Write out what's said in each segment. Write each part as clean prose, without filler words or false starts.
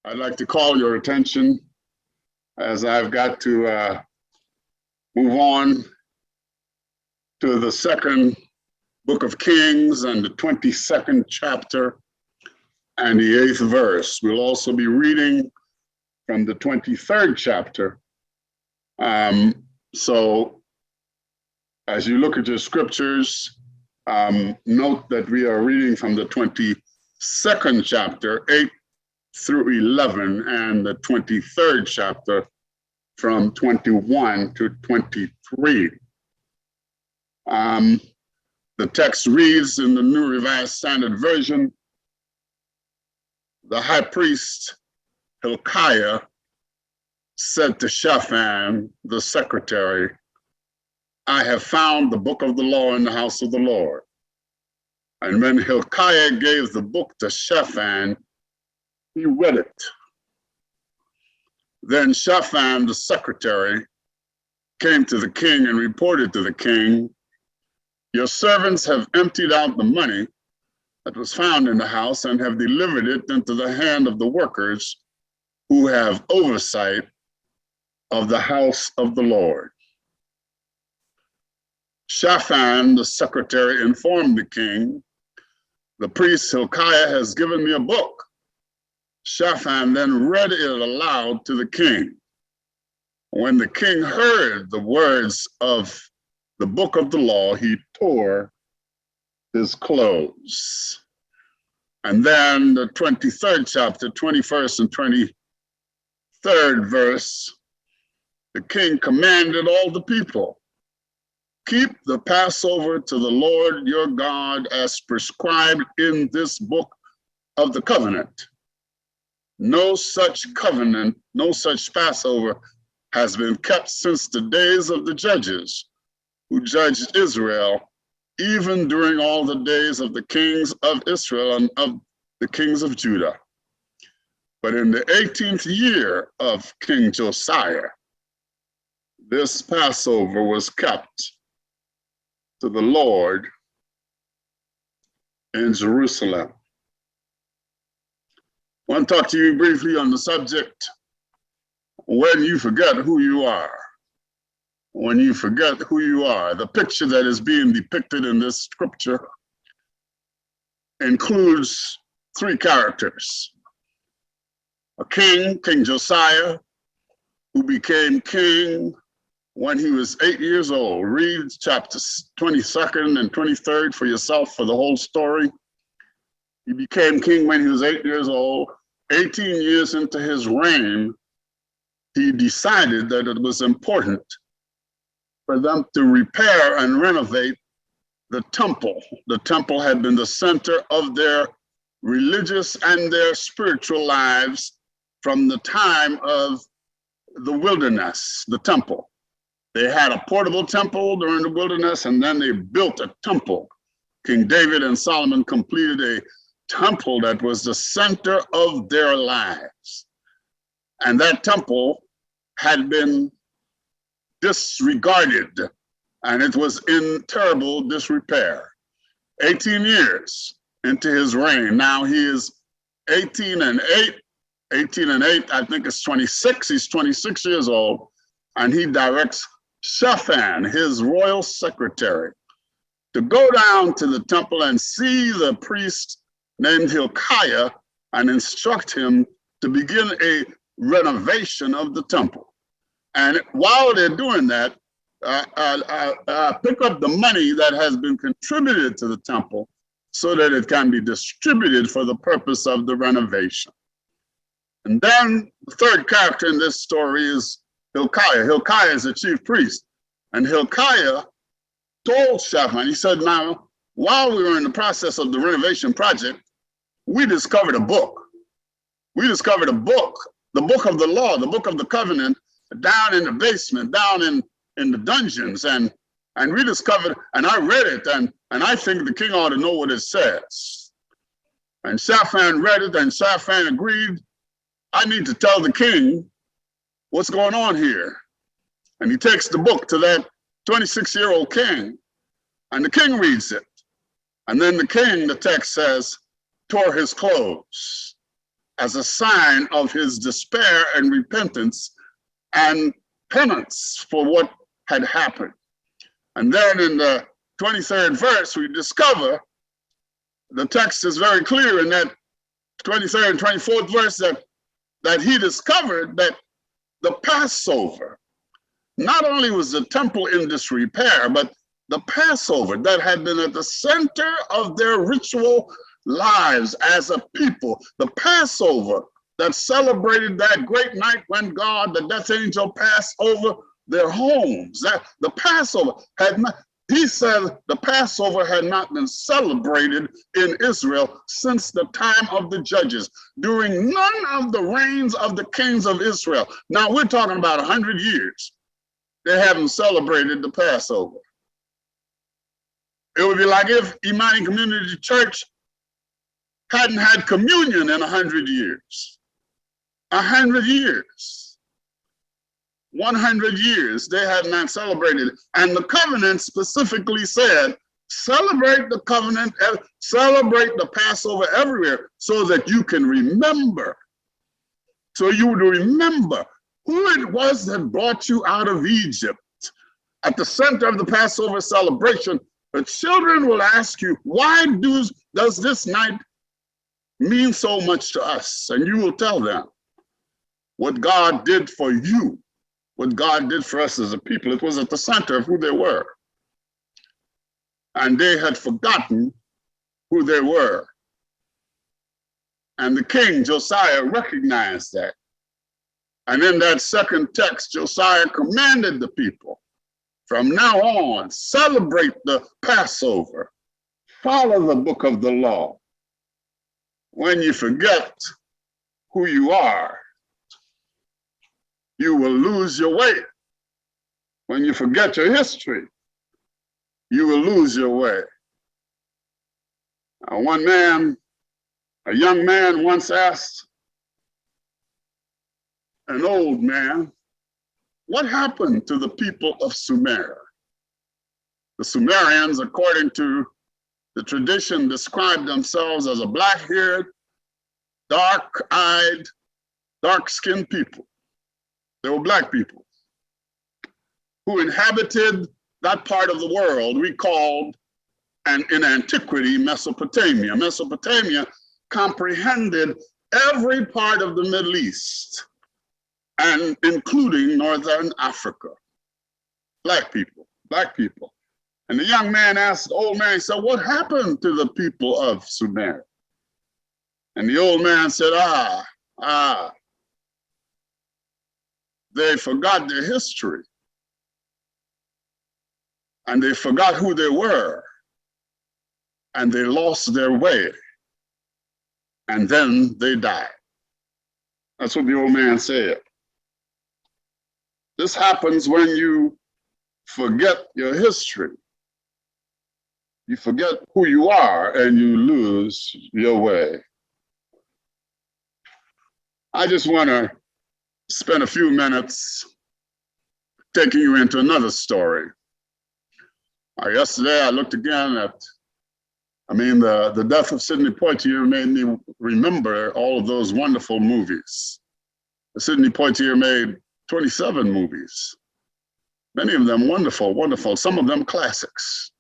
I'd like to call your attention as I've got to move on to the second book of Kings and the 22nd chapter and the 8th verse. We'll also be reading from the 23rd chapter. So as you look at your scriptures, note that we are reading from the 22nd chapter, 8 through 11, and the 23rd chapter from 21 to 23. The text reads in the New Revised Standard Version, the high priest Hilkiah said to Shaphan, the secretary, I have found the book of the law in the house of the Lord. And when Hilkiah gave the book to Shaphan, he read it. Then Shaphan, the secretary, came to the king and reported to the king, your servants have emptied out the money that was found in the house and have delivered it into the hand of the workers who have oversight of the house of the Lord. Shaphan, the secretary, informed the king, the priest Hilkiah has given me a book. Shaphan then read it aloud to the king. When the king heard the words of the book of the law, he tore his clothes. And then the 23rd chapter, 21st and 23rd verse, the king commanded all the people, keep the Passover to the Lord your God as prescribed in this book of the covenant. No such covenant, no such Passover has been kept since the days of the judges who judged Israel, even during all the days of the kings of Israel and of the kings of Judah. But in the 18th year of King Josiah, this Passover was kept to the Lord in Jerusalem. I want to talk to you briefly on the subject, when you forget who you are. When you forget who you are. The picture that is being depicted in this scripture includes three characters. A king, King Josiah, who became king when he was 8 years old. Read chapters 22nd and 23rd for yourself for the whole story. He became king when he was 8 years old. 18 years into his reign, he decided that it was important for them to repair and renovate the temple. The temple had been the center of their religious and their spiritual lives from the time of the wilderness, the temple. They had a portable temple during the wilderness, and then they built a temple. King David and Solomon completed a temple that was the center of their lives. And that temple had been disregarded, and it was in terrible disrepair. 18 years into his reign. Now he is 18 and 8, I think it's 26. He's 26 years old, and he directs Shaphan, his royal secretary, to go down to the temple and see the priest named Hilkiah and instruct him to begin a renovation of the temple. And while they're doing that, pick up the money that has been contributed to the temple so that it can be distributed for the purpose of the renovation. And then the third character in this story is Hilkiah. Hilkiah is the chief priest. And Hilkiah told Shaphan, he said, now, while we were in the process of the renovation project, we discovered a book. We discovered a book, the book of the law, the book of the covenant, down in the basement, down in the dungeons. And we discovered, and I read it, and I think the king ought to know what it says. And Shaphan read it, and Shaphan agreed, I need to tell the king what's going on here. And he takes the book to that 26-year-old king, and the king reads it. And then the king, the text says, tore his clothes. as a sign of his despair and repentance and penance for what had happened. And then in the 23rd verse, we discover the text is very clear in that 23rd and 24th verse that he discovered that the Passover not only was the temple in disrepair, but the Passover that had been at the center of their ritual lives as a people, the Passover that celebrated that great night when God, the death angel, passed over their homes. That the Passover had not, he said the Passover had not been celebrated in Israel since the time of the judges, during none of the reigns of the kings of Israel. Now we're talking about 100 years. They haven't celebrated the Passover. It would be like if Imani Community Church hadn't had communion in 100 years. 100 years. 100 years they had not celebrated. And the covenant specifically said, celebrate the covenant, celebrate the Passover everywhere so that you can remember. So you would remember who it was that brought you out of Egypt. At the center of the Passover celebration, the children will ask you, why does this night mean so much to us? And you will tell them what God did for you, what God did for us as a people. It was at the center of who they were. And they had forgotten who they were. And the king, Josiah, recognized that. And in that second text, Josiah commanded the people, from now on, celebrate the Passover, follow the book of the law. When you forget who you are, you will lose your way. When you forget your history, you will lose your way. One man, a young man once asked an old man, what happened to the people of Sumer? The Sumerians, according to the tradition, described themselves as a black-haired, dark-eyed, dark-skinned people. They were black people who inhabited that part of the world we called, and in antiquity, Mesopotamia. Mesopotamia comprehended every part of the Middle East, and including Northern Africa. Black people, black people. And the young man asked the old man, he said, what happened to the people of Sumer? And the old man said, they forgot their history. And they forgot who they were. And they lost their way. And then they died. That's what the old man said. This happens when you forget your history. You forget who you are and you lose your way. I just want to spend a few minutes taking you into another story. Yesterday I looked again at, the death of Sidney Poitier made me remember all of those wonderful movies. Sidney Poitier made 27 movies, many of them wonderful, wonderful, some of them classics.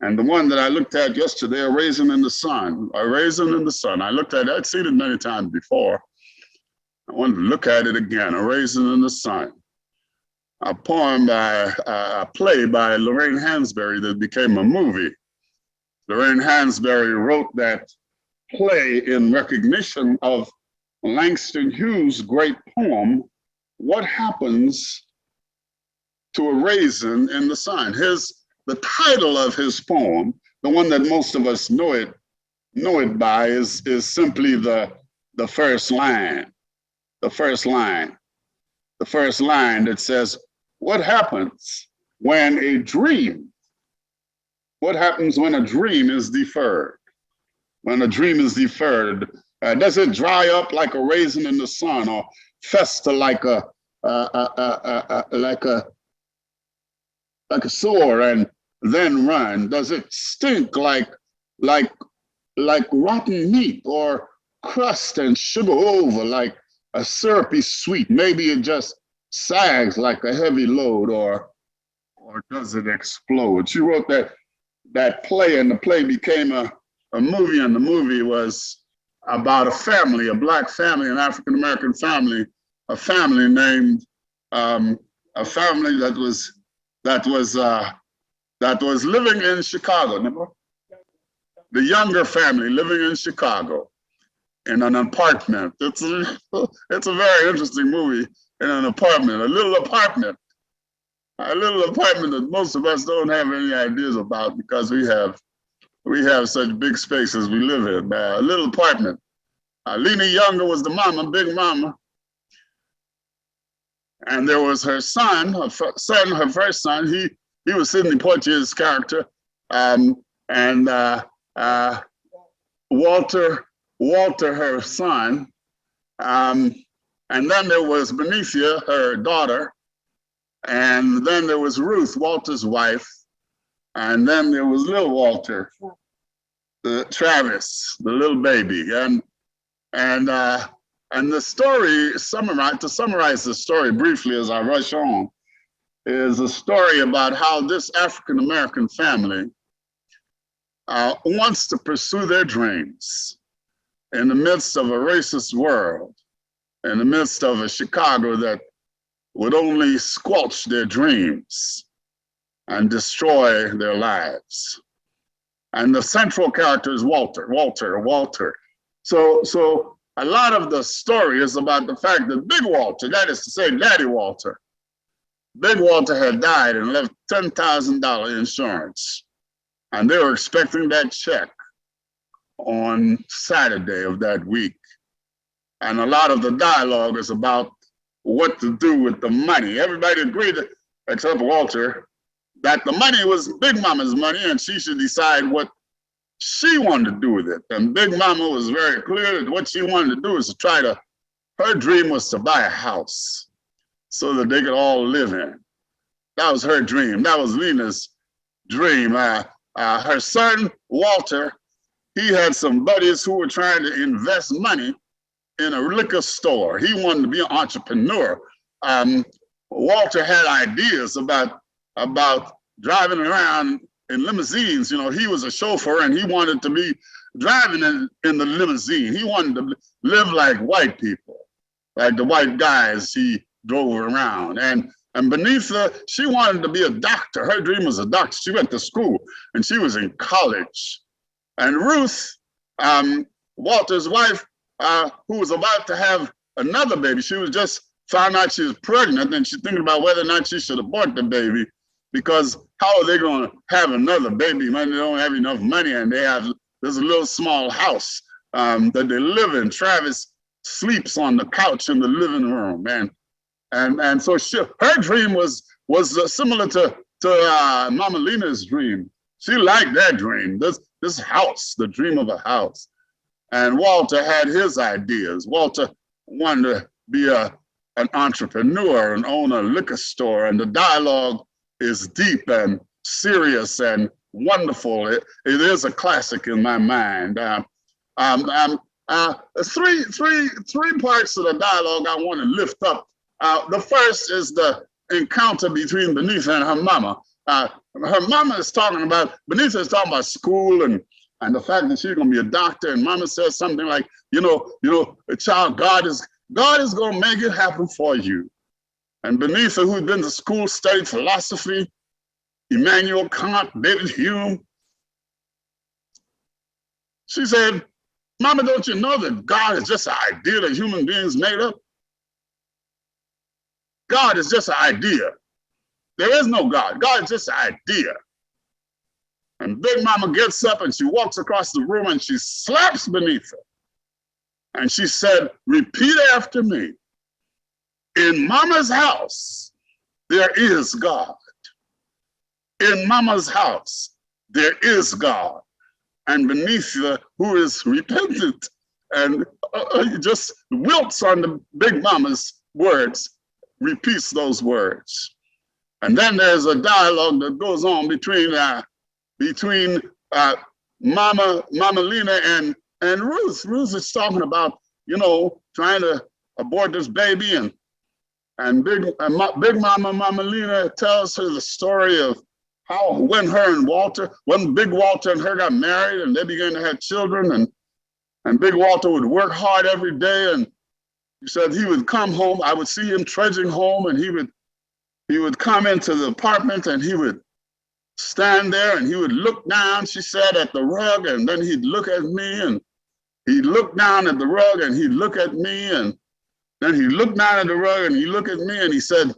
And the one that I looked at yesterday, A Raisin in the Sun, I looked at it, I'd seen it many times before. I wanted to look at it again, A Raisin in the Sun, a play by Lorraine Hansberry that became a movie. Lorraine Hansberry wrote that play in recognition of Langston Hughes' great poem, What Happens to a Raisin in the Sun? The title of his poem, the one that most of us know it by, is simply the first line. The first line that says, what happens when a dream is deferred? When a dream is deferred, does it dry up like a raisin in the sun, or fester like a sore and then run? Does it stink like rotten meat, or crust and sugar over like a syrupy sweet. Maybe it just sags like a heavy load, or does it explode? She wrote that play, and the play became a movie, and the movie was about a family, a black family, an African American family, a family named a family that was living in Chicago. Remember? The Younger family living in Chicago in an apartment. It's a very interesting movie. In an apartment, a little apartment that most of us don't have any ideas about because we have such big spaces we live in. A little apartment. Lena Younger was the mama, Big Mama, and there was her son, her first son. He was Sidney Poitier's character, and Walter, her son, and then there was Benicia, her daughter, and then there was Ruth, Walter's wife, and then there was little Walter, Travis, the little baby, and the story, to summarize the story briefly as I rush on, is a story about how this African American family wants to pursue their dreams in the midst of a racist world, in the midst of a Chicago that would only squelch their dreams and destroy their lives. And the central character is Walter. So a lot of the story is about the fact that Big Walter, that is to say, Daddy Walter, Big Walter had died and left $10,000 insurance. And they were expecting that check on Saturday of that week. And a lot of the dialogue is about what to do with the money. Everybody agreed, except Walter, that the money was Big Mama's money and she should decide what she wanted to do with it. And Big Mama was very clear that what she wanted to do is her dream was to buy a house so that they could all live in. That was her dream. That was Lena's dream. Her son, Walter, he had some buddies who were trying to invest money in a liquor store. He wanted to be an entrepreneur. Walter had ideas about driving around in limousines. You know, he was a chauffeur and he wanted to be driving in the limousine. He wanted to live like white people, like the white guys he drove around. And beneath her, she wanted to be a doctor. Her dream was a doctor. She went to school and she was in college. And Ruth, Walter's wife, who was about to have another baby, she was just found out she was pregnant and she's thinking about whether or not she should abort the baby, because how are they going to have another baby when they don't have enough money and there's a little small house that they live in. Travis sleeps on the couch in the living room, and so her dream was similar to Mama Lena's dream. She liked that dream, this house, the dream of a house. And Walter had his ideas. Walter wanted to be an entrepreneur and own a liquor store, and the dialogue is deep and serious and wonderful. It is a classic in my mind. Three parts of the dialogue I want to lift up. The first is the encounter between Benita and her mama. Her mama is talking about, Benita is talking about school and the fact that she's going to be a doctor, and mama says something like, you know, child, God is going to make it happen for you. And Benita, who'd been to school, studied philosophy, Immanuel Kant, David Hume, she said, Mama, don't you know that God is just an idea that human beings made up? God is just an idea. There is no God. God is just an idea. And Big Mama gets up and she walks across the room and she slaps Benita. And she said, repeat after me. In Mama's house, there is God. In Mama's house, there is God. And Benita, who is repentant and just wilts on the Big Mama's words, repeats those words. And then there's a dialogue that goes on between Mama Lena And Ruth is talking about, trying to abort this baby, and Big Mama Lena tells her the story of how when Big Walter and her got married and they began to have children, and Big Walter would work hard every day, and he said he would come home. I would see him trudging home, and he would come into the apartment, and he would stand there, and he would look down, she said, at the rug, and then he'd look at me, and he'd look down at the rug, and he'd look at me, and then he'd look down at the rug, and he'd look at me, and he said,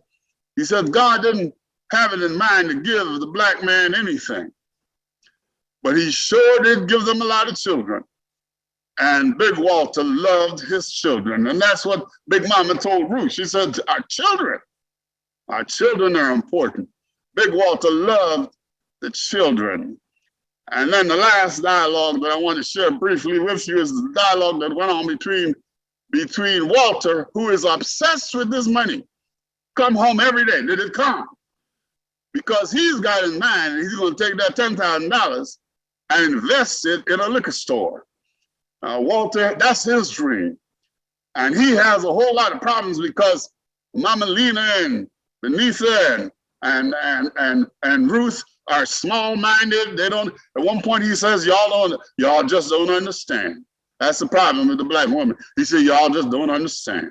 God didn't have it in mind to give the black man anything, but he sure did give them a lot of children. And Big Walter loved his children. And that's what Big Mama told Ruth. She said, our children are important. Big Walter loved the children. And then the last dialogue that I want to share briefly with you is the dialogue that went on between Walter, who is obsessed with this money. Come home every day. Did it come? Because he's got in mind he's going to take that $10,000 and invest it in a liquor store. Walter, that's his dream. And he has a whole lot of problems because Mama Lena and Benitha and Ruth are small-minded. They don't, at one point he says, y'all just don't understand. That's the problem with the black woman. He said, y'all just don't understand.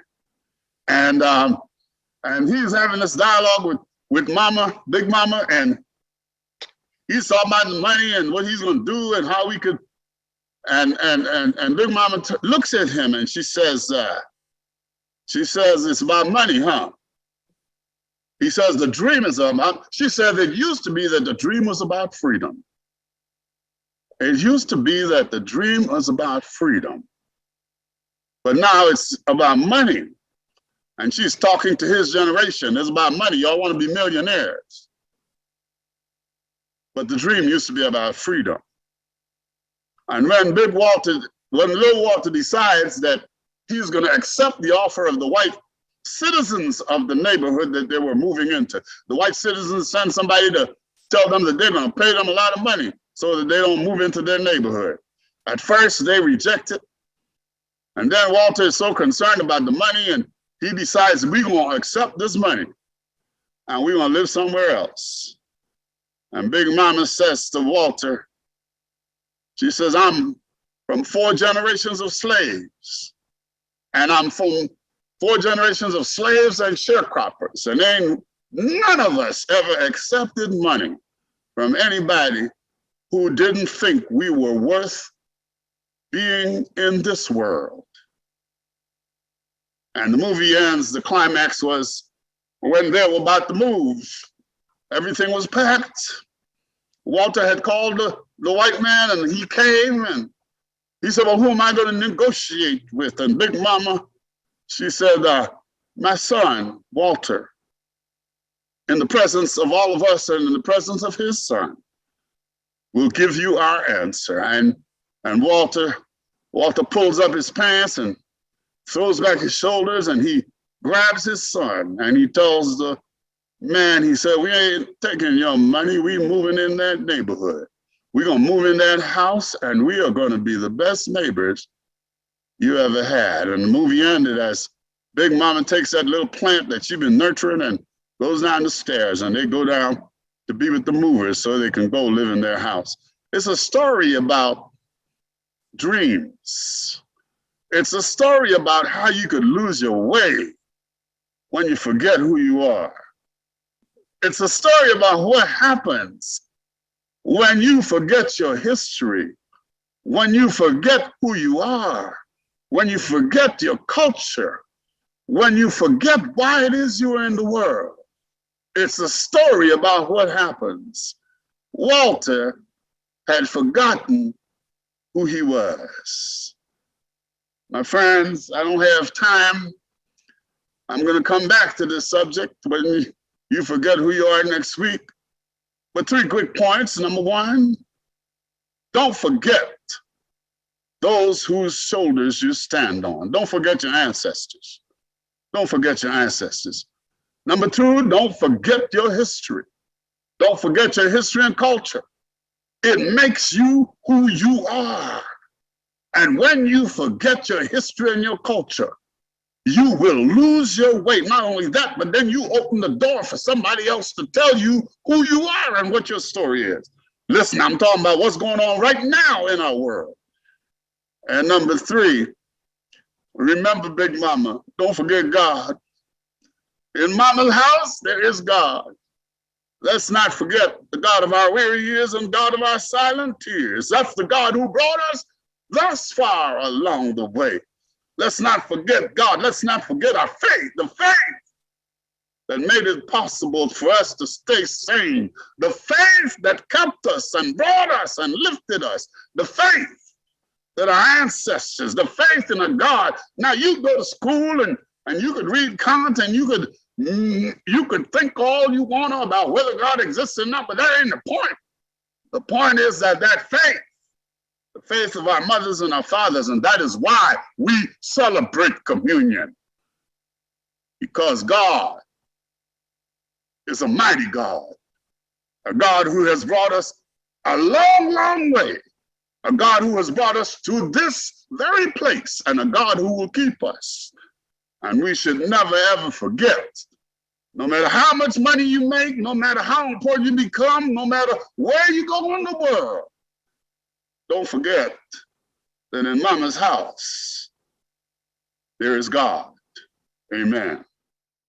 And he's having this dialogue with Mama, Big Mama, and he's talking about the money and what he's gonna do and how we could, and Big Mama looks at him and she says, it's about money, huh? He says, the dream is about, she said, it used to be that the dream was about freedom. It used to be that the dream was about freedom, but now it's about money. And she's talking to his generation. It's about money. Y'all want to be millionaires. But the dream used to be about freedom. And when little Walter decides that he's going to accept the offer of the white citizens of the neighborhood that they were moving into, the white citizens send somebody to tell them that they're going to pay them a lot of money so that they don't move into their neighborhood. At first, they reject it. And then Walter is so concerned about the money, and he decides we're going to accept this money and we're going to live somewhere else. And Big Mama says to Walter, she says, I'm from 4 generations of slaves, and I'm from 4 generations of slaves and sharecroppers, and ain't none of us ever accepted money from anybody who didn't think we were worth being in this world. And the movie ends, the climax was when they were about to move. Everything was packed. Walter had called the white man, and he came, and he said, well, who am I going to negotiate with? And Big Mama, she said, my son, Walter, in the presence of all of us and in the presence of his son, will give you our answer. And Walter pulls up his pants and throws back his shoulders, and he grabs his son, and he tells the man, he said, we ain't taking your money, we moving in that neighborhood. We're gonna move in that house, and we are gonna be the best neighbors you ever had. And the movie ended as Big Mama takes that little plant that she's been nurturing and goes down the stairs, and they go down to be with the movers so they can go live in their house. It's a story about dreams. It's a story about how you could lose your way when you forget who you are. It's a story about what happens when you forget your history, when you forget who you are, when you forget your culture, when you forget why it is you are in the world. It's a story about what happens. Walter had forgotten who he was. My friends, I don't have time. I'm going to come back to this subject when you forget who you are next week. But 3 quick points. Number 1, don't forget those whose shoulders you stand on. Don't forget your ancestors. Don't forget your ancestors. Number 2, don't forget your history. Don't forget your history and culture. It makes you who you are. And when you forget your history and your culture, you will lose your way. Not only that, but then you open the door for somebody else to tell you who you are and what your story is. Listen, I'm talking about what's going on right now in our world. And number three, remember Big Mama. Don't forget God. In Mama's house, there is God. Let's not forget the God of our weary years and God of our silent tears. That's the God who brought us thus far along the way. Let's not forget God. Let's not forget our faith, the faith that made it possible for us to stay sane, the faith that kept us and brought us and lifted us, the faith that our ancestors, the faith in a God. Now you go to school and you could read Kant and you could think all you want to about whether God exists or not, but that ain't the point. The point is that faith, the faith of our mothers and our fathers, and that is why we celebrate communion. Because God is a mighty God, a God who has brought us a long, long way, a God who has brought us to this very place, and a God who will keep us. And we should never, ever forget, no matter how much money you make, no matter how important you become, no matter where you go in the world, don't forget that in Mama's house, there is God. Amen.